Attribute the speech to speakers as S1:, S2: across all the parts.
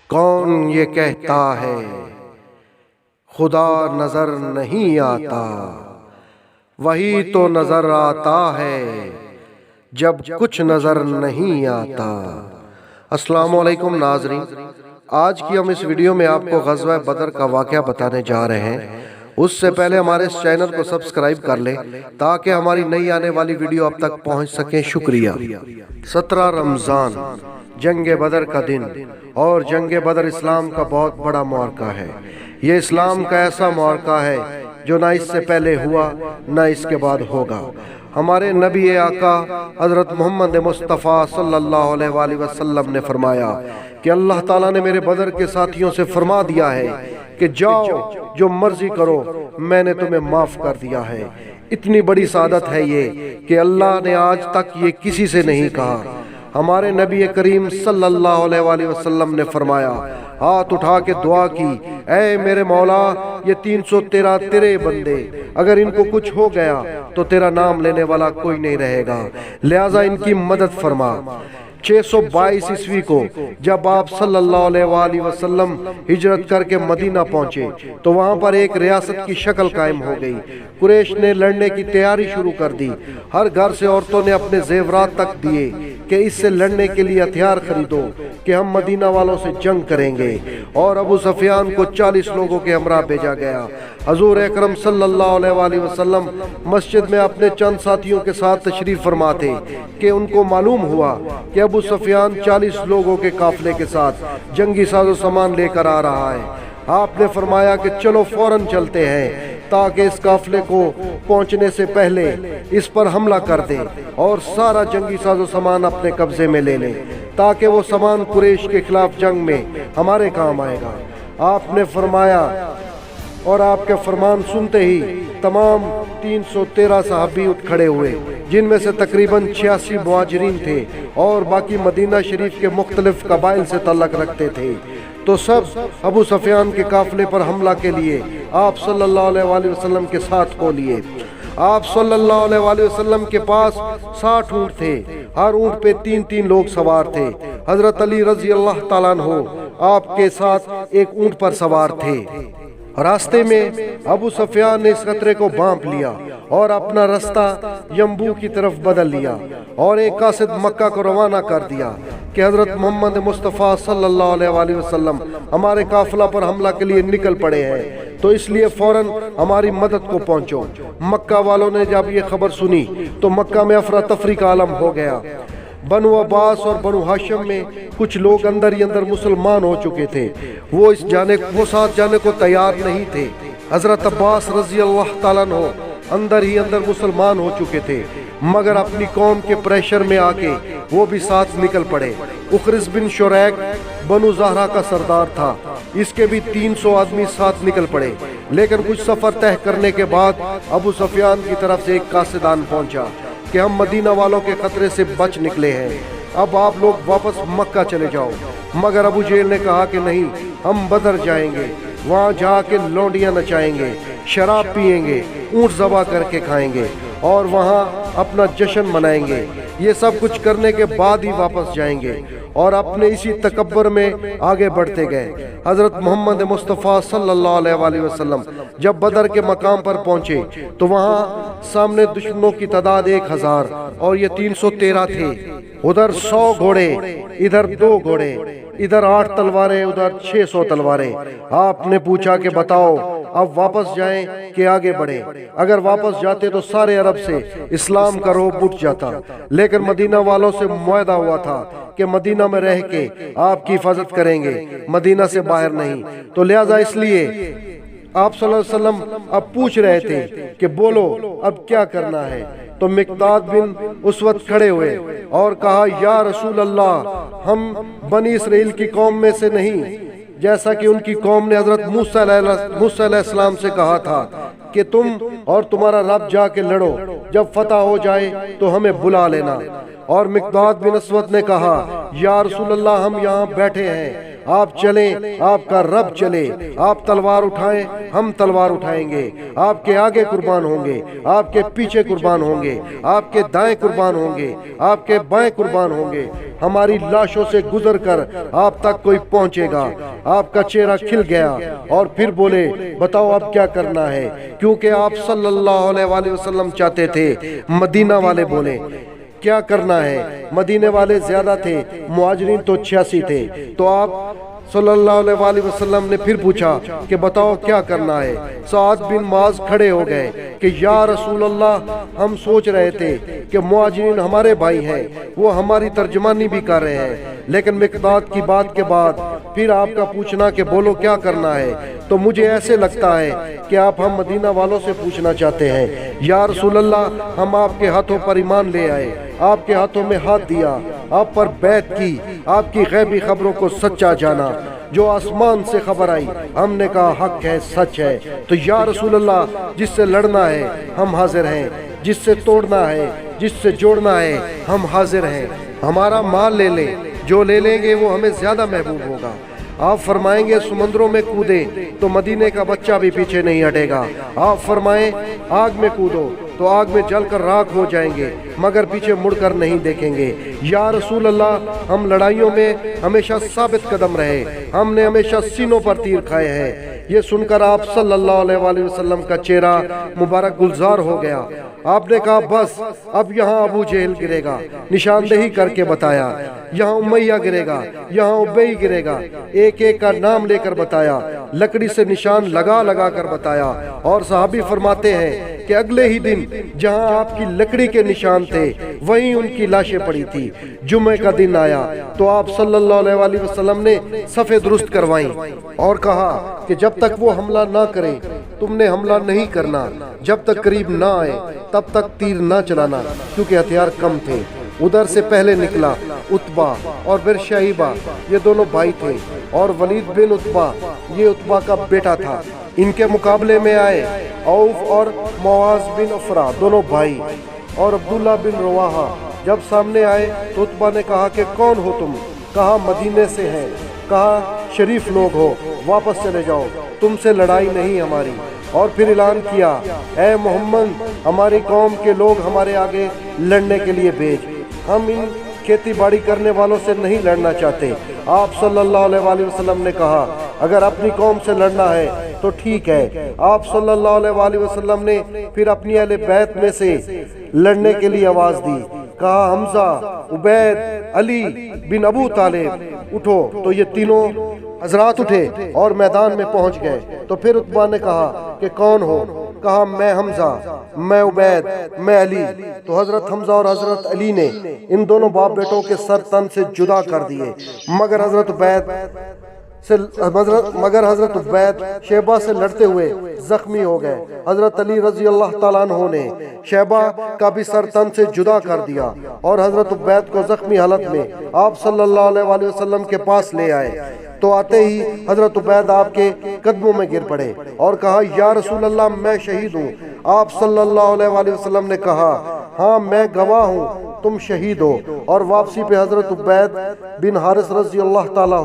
S1: کون یہ کہتا ہے خدا نظر نہیں آتا، وہی تو نظر آتا ہے جب کچھ نظر نہیں آتا۔ السلام علیکم ناظرین، آج کی ہم اس ویڈیو میں آپ کو غزوہ بدر کا واقعہ بتانے جا رہے ہیں۔ اس سے پہلے ہمارے اس چینل کو سبسکرائب کر لیں تاکہ ہماری نئی آنے والی ویڈیو اب تک پہنچ سکیں۔ شکریہ۔ 17 رمضان جنگ بدر کا دن، اور جنگ بدر اسلام کا بہت بڑا معرکہ ہے۔ یہ اسلام کا ایسا معرکہ ہے جو نہ اس سے پہلے ہوا نہ اس کے بعد ہوگا۔ ہمارے نبی آقا حضرت محمد مصطفیٰ صلی اللہ علیہ وآلہ وسلم نے فرمایا کہ اللہ تعالیٰ نے میرے بدر کے ساتھیوں سے فرما دیا ہے کہ جاؤ جو مرضی کرو، میں نے تمہیں معاف کر دیا ہے۔ اتنی بڑی سعادت ہے یہ کہ اللہ نے آج تک یہ کسی سے نہیں کہا۔ ہمارے نبی کریم صلی اللہ علیہ وآلہ وسلم نے فرمایا، ہاتھ اٹھا کے دعا کی، اے میرے مولا، یہ 313 تیرے بندے، اگر ان کو کچھ ہو گیا تو تیرا نام لینے والا کوئی نہیں رہے گا، لہٰذا ان کی مدد فرما۔ 622 عیسوی کو جب آپ صلی اللہ علیہ وآلہ وسلم ہجرت کر کے مدینہ پہنچے تو وہاں پر ایک ریاست کی شکل قائم ہو گئی۔ قریش نے لڑنے کی تیاری شروع کر دی۔ ہر گھر سے عورتوں نے اپنے زیورات تک دیے کہ اس سے لڑنے کے لیے ہتھیار خریدو کہ ہم مدینہ والوں سے جنگ کریں گے، اور ابو سفیان کو 40 لوگوں کے ہمراہ بھیجا گیا۔ حضور اکرم صلی اللہ علیہ وآلہ وسلم مسجد میں اپنے چند ساتھیوں کے ساتھ تشریف فرما تھے کہ ان کو معلوم ہوا کہ ابو سفیان 40 لوگوں کے قافلے کے ساتھ جنگی ساز و سامان لے کر آ رہا ہے۔ آپ نے فرمایا کہ چلو فوراً چلتے ہیں تاکہ اس قافلے کو پہنچنے سے پہلے اس پر حملہ کر دیں اور سارا جنگی ساز و سامان اپنے قبضے میں لے لیں، تاکہ وہ سامان قریش کے خلاف جنگ میں ہمارے کام آئے گا۔ آپ نے فرمایا، اور آپ کے فرمان سنتے ہی تمام 313 صحابی اٹھ کھڑے ہوئے، جن میں سے تقریباً 86 مہاجرین تھے اور باقی مدینہ شریف کے مختلف قبائل سے تعلق رکھتے تھے۔ تو سب ابو سفیان کے قافلے پر حملہ کے لیے آپ صلی اللہ علیہ وآلہ وسلم کے ساتھ ہو لیے۔ آپ صلی اللہ علیہ وآلہ وسلم کے پاس 60 اونٹ تھے، ہر اونٹ پہ 3 لوگ سوار تھے۔ حضرت علی رضی اللہ تعالیٰ عنہ آپ کے ساتھ ایک اونٹ پر سوار تھے۔ راستے میں ابو سفیان نے اس خطرے کو بھانپ لیا اور اپنا راستہ ینبوع کی طرف بدل لیا اور ایک قاصد مکہ کو روانہ کر دیا کہ حضرت محمد مصطفیٰ صلی اللہ علیہ وآلہ وسلم ہمارے قافلہ پر حملہ کے لیے نکل پڑے ہیں، تو اس لیے فوراً ہماری مدد کو پہنچو۔ مکہ والوں نے جب یہ خبر سنی تو مکہ میں افراتفری کا عالم ہو گیا۔ بنو عباس اور بنو ہاشم میں کچھ لوگ اندر ہی اندر مسلمان ہو چکے تھے، وہ ساتھ جانے کو تیار نہیں تھے۔ حضرت عباس رضی اللہ تعالیٰ عنہ اندر ہی اندر مسلمان ہو چکے تھے، مگر اپنی قوم کے پریشر میں آ کے وہ بھی ساتھ نکل پڑے۔ اخرس بن شریک بنو زہرہ کا سردار تھا، اس کے بھی 300 آدمی ساتھ نکل پڑے، لیکن کچھ سفر طے کرنے کے بعد ابو سفیان کی طرف سے ایک قاصدان پہنچا کہ ہم مدینہ والوں کے خطرے سے بچ نکلے ہیں، اب آپ لوگ واپس مکہ چلے جاؤ۔ مگر ابو جہل نے کہا کہ نہیں، ہم بدر جائیں گے، وہاں جا کے لونڈیاں نچائیں گے، شراب پئیں گے، اونٹ ذبح کر کے کھائیں گے اور وہاں اپنا جشن منائیں گے۔ یہ سب کچھ کرنے کے بعد ہی واپس جائیں گے، اور اپنے اسی تکبر میں آگے بڑھتے گئے۔ حضرت محمد مصطفیٰ صلی اللہ علیہ وآلہ وسلم جب بدر کے مقام پر پہنچے تو وہاں سامنے دشمنوں کی تعداد 1000 اور یہ 313 تھے۔ ادھر 100 گھوڑے، ادھر 2 گھوڑے، ادھر 8 تلواریں، ادھر 600 تلواریں۔ آپ نے پوچھا کہ بتاؤ اب واپس جائیں کہ آگے بڑھیں؟ اگر واپس جاتے تو سارے عرب سے اسلام کا رعب اٹھ جاتا، لیکن مدینہ والوں سے معاہدہ ہوا تھا کہ مدینہ میں رہ کے آپ کی حفاظت کریں گے، مدینہ سے باہر نہیں، تو لہٰذا اس لیے آپ صلی اللہ علیہ وسلم اب پوچھ رہے تھے کہ بولو اب کیا کرنا ہے۔ تو مقداد بن اس وقت کھڑے ہوئے اور کہا، یا رسول اللہ، ہم بنی اسرائیل کی قوم میں سے نہیں، جیسا کہ ان کی قوم نے حضرت موسیٰ علیہ السلام سے کہا تھا کہ تم اور تمہارا رب جا کے لڑو، جب فتح ہو جائے تو ہمیں بلا لینا۔ اور مقداد بن اسود نے کہا، یا رسول اللہ، ہم یہاں بیٹھے ہیں، آپ چلیں آپ کا رب چلے، آپ تلوار اٹھائیں ہم تلوار اٹھائیں گے، آپ کے آگے قربان ہوں گے، آپ کے پیچھے قربان ہوں گے، آپ کے دائیں قربان ہوں گے، آپ کے بائیں قربان ہوں گے، ہماری لاشوں سے گزر کر آپ تک کوئی پہنچے گا۔ آپ کا چہرہ کھل گیا اور پھر بولے بتاؤ اب کیا کرنا ہے، کیونکہ آپ صلی اللہ علیہ وآلہ وسلم چاہتے تھے مدینہ والے بولیں کیا کرنا ہے۔ مدینے والے زیادہ تھے، مہاجرین تو 86 تھے، تو آپ صلی اللہ علیہ وآلہ وسلم نے پھر پوچھا کہ بتاؤ کیا کرنا ہے۔ سعد بن معاذ کھڑے ہو گئے کہ یا رسول اللہ ہم سوچ رہے تھے کہ مہاجرین ہمارے بھائی ہیں، وہ ہماری ترجمانی بھی کر رہے ہیں، لیکن مقداد کی بات کے بعد پھر آپ کا پوچھنا کہ بولو کیا کرنا ہے، تو مجھے ایسے لگتا ہے کہ آپ ہم مدینہ والوں سے پوچھنا چاہتے ہیں۔ یا رسول اللہ ہم آپ کے ہاتھوں پر ایمان لے آئے، آپ کے ہاتھوں میں ہاتھ دیا، آپ پر بیعت کی، آپ کی غیبی خبروں کو سچا جانا، جو آسمان سے خبر آئی ہم نے کہا حق ہے، سچ ہے۔ تو یا رسول اللہ جس سے لڑنا ہے ہم حاضر ہیں، جس سے توڑنا ہے، جس سے جوڑنا ہے ہم حاضر ہیں، ہمارا مال لے لیں، جو لے لیں گے وہ ہمیں زیادہ محبوب ہوگا۔ آپ فرمائیں گے سمندروں میں کودیں تو مدینے کا بچہ بھی پیچھے نہیں ہٹے گا، آپ فرمائیں آگ میں کودو تو آگ میں جل کر راکھ ہو جائیں گے مگر پیچھے مڑ کر نہیں دیکھیں گے۔ یا رسول اللہ ہم لڑائیوں میں ہمیشہ ثابت قدم رہے، ہم نے ہمیشہ سینوں پر تیر کھائے ہیں۔ یہ سن کر آپ صلی اللہ علیہ وآلہ وسلم کا چہرہ مبارک گلزار ہو گیا۔ آپ نے کہا بس اب یہاں ابو جہل گرے گا، نشاندہی کر کے بتایا، یہاں امیہ گرے گا، یہاں ابئی گرے گا، ایک ایک کا نام لے کر بتایا، لکڑی سے نشان لگا لگا کر بتایا۔ اور صحابی فرماتے ہیں کہ اگلے ہی دن جہاں آپ کی لکڑی کے نشان تھے وہیں ان کی لاشیں پڑی تھی۔ جمعہ کا دن آیا تو آپ صلی اللہ علیہ وآلہ وسلم نے صفیں درست کروائیں اور کہا کہ جب تک وہ حملہ نہ کریں تم نے حملہ نہیں کرنا، جب تک قریب نہ آئے تب تک تیر نہ چلانا، کیونکہ ہتھیار کم تھے۔ ادھر سے پہلے نکلا عتبہ اور پھر شیبہ، یہ دونوں بھائی تھے، اور ولید بن عتبہ یہ عتبہ کا بیٹا تھا۔ ان کے مقابلے میں آئے عوف اور معاذ بن عفرہ دونوں بھائی، اور عبداللہ بن رواحہ۔ جب سامنے آئے تو عتبہ نے کہا کہ کون ہو تم؟ کہا مدینے سے ہیں۔ کہا شریف لوگ ہو، واپس چلے جاؤ، تم سے لڑائی نہیں ہماری۔ اور پھر اعلان کیا اے محمد ہماری قوم کے لوگ ہمارے آگے لڑنے کے لیے بھیج، ہم ان کھیتی باڑی کرنے والوں سے نہیں لڑنا چاہتے۔ آپ صلی اللہ علیہ وآلہ وسلم نے کہا اگر اپنی قوم سے لڑنا ہے تو ٹھیک ہے۔ آپ صلی اللہ علیہ وآلہ وسلم نے پھر اپنی اہل بیت میں سے لڑنے کے لیے آواز دی، کہا حمزہ، عبید، علی بن ابو طالب اٹھو، تو یہ تینوں حضرات اٹھے اور میدان میں پہنچ گئے۔ تو پھر عتبہ نے کہا کہ کون ہو؟ کہا میں حمزہ، میں عبید، میں علی۔ تو حضرت حمزہ اور حضرت علی نے ان دونوں باپ بیٹوں کے سر تن سے جدا کر دیے، مگر حضرت عبید شیبہ سے لڑتے ہوئے زخمی ہو گئے۔ حضرت علی رضی اللہ تعالیٰ عنہ نے شیبہ کا بھی سر تن سے جدا کر دیا اور حضرت عبید کو زخمی حالت میں آپ صلی اللہ علیہ وآلہ وسلم کے پاس لے آئے۔ تو آتے ہی حضرت عبید آپ کے قدموں میں گر پڑے اور کہا یا رسول اللہ میں شہید ہوں۔ آپ صلی اللہ علیہ وآلہ وسلم نے کہا ہاں میں گواہ ہوں تم شہید ہو۔ اور واپسی پہ حضرت عبید بن حارث رضی اللہ تعالیٰ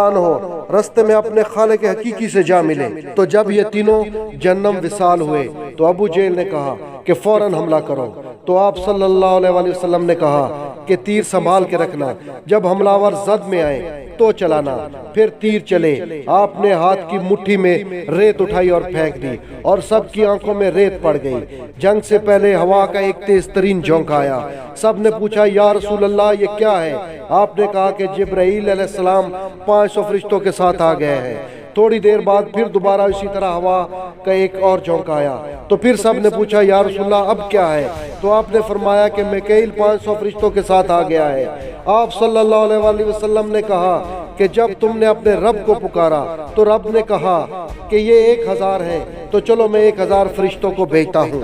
S1: عنہ رستے میں اپنے خالق حقیقی سے جا ملے۔ تو جب یہ تینوں جنم وصال ہوئے تو ابو جہل نے کہا کہ فوراً حملہ کرو۔ تو آپ صلی اللہ علیہ وآلہ وسلم نے کہا کہ تیر سنبھال کے رکھنا، جب حملہ ور زد میں آئے تو چلانا۔ پھر تیر چلے، آپ نے ہاتھ کی مٹھی میں ریت اٹھائی اور پھینک دی اور سب کی آنکھوں میں ریت پڑ گئی۔ جنگ سے پہلے ہوا کا ایک تیز ترین جھونکا آیا، سب نے پوچھا یا رسول اللہ یہ کیا ہے؟ آپ نے کہا کہ جبرائیل علیہ السلام 500 فرشتوں کے ساتھ آ گئے ہیں۔ تھوڑی دیر بعد پھر دوبارہ اسی طرح ہوا کا ایک اور جھونکا آیا، تو پھر سب نے پوچھا یا رسول اللہ اب کیا ہے؟ تو آپ نے فرمایا کہ میکائیل 500 فرشتوں کے ساتھ آ گیا ہے۔ آپ صلی اللہ علیہ وآلہ وسلم نے کہا کہ جب تم نے اپنے رب کو پکارا تو رب نے کہا کہ یہ 1000 ہے، تو چلو میں 1000 فرشتوں کو بھیجتا ہوں۔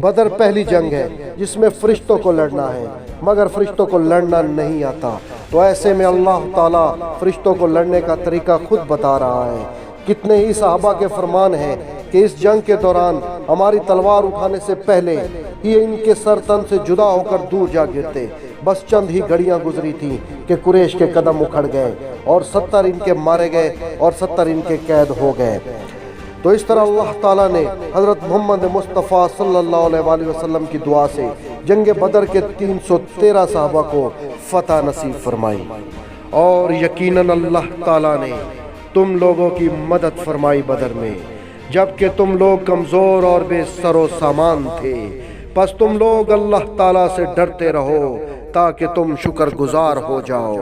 S1: بدر پہلی جنگ ہے جس میں فرشتوں کو لڑنا ہے، مگر فرشتوں کو لڑنا نہیں آتا، تو ایسے میں اللہ تعالیٰ فرشتوں کو لڑنے کا طریقہ خود بتا رہا ہے۔ کتنے ہی صحابہ کے فرمان ہیں کہ اس جنگ کے دوران ہماری تلوار اٹھانے سے پہلے ہی ان کے سر تن سے جدا ہو کر دور جا گرتے۔ بس چند ہی گھڑیاں گزری تھیں کہ قریش کے قدم اکھڑ گئے اور 70 ان کے مارے گئے اور 70 ان کے قید ہو گئے۔ تو اس طرح اللہ تعالیٰ نے حضرت محمد مصطفیٰ صلی اللہ علیہ وآلہ وسلم کی دعا سے جنگ بدر کے 313 صحابہ کو فتح نصیب فرمائی، اور یقیناً اللہ تعالیٰ نے تم لوگوں کی مدد فرمائی بدر میں، جبکہ تم لوگ کمزور اور بے سر و سامان تھے۔ پس تم لوگ اللہ تعالیٰ سے ڈرتے رہو تاکہ تم شکر گزار ہو جاؤ۔